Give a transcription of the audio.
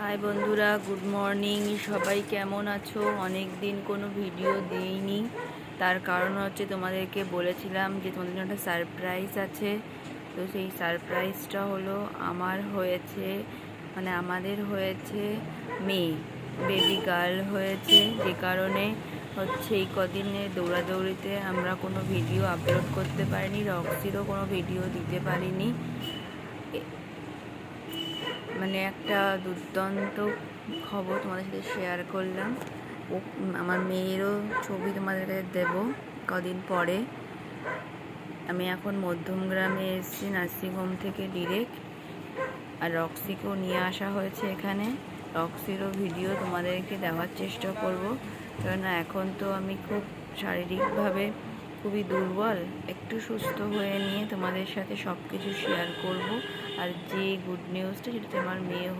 High বন্ধুরা, good morning. সবাই কেমন আছো? অনেক দিন কোনো ভিডিও দিইনি, তার কারণ হচ্ছে তোমাদেরকে বলেছিলাম যে তোমাদের জন্য একটা সারপ্রাইজ আছে। তো সেই সারপ্রাইজটা হলো আমাদের হয়েছে মেয়ে, বেবি গার্ল হয়েছে। যে কারণে হচ্ছে এই কদিনে দৌড়াদৌড়িতে আমরা কোনো ভিডিও আপলোড করতে পারিনি, রক্সিরও কোনো ভিডিও দিতে পারিনি। একটা দুর্দান্ত খবর তোমাদের সাথে শেয়ার করলাম। আমার মেয়েরও ছবি তোমাদের কাছে দেবো কদিন পরে। আমি এখন মধ্যমগ্রামে এসেছি নার্সিংহোম থেকে ডিরেক্ট, আর রক্সিকেও নিয়ে আসা হয়েছে এখানে। রক্সিরও ভিডিও তোমাদেরকে দেওয়ার চেষ্টা করব, কেননা এখন তো আমি খুব শারীরিকভাবে খুবই দুর্বল। একটু সুস্থ হয়ে নিয়ে তোমাদের সাথে সব কিছু শেয়ার করব। আর যে গুড নিউজটা, সেটা আমার মেয়ে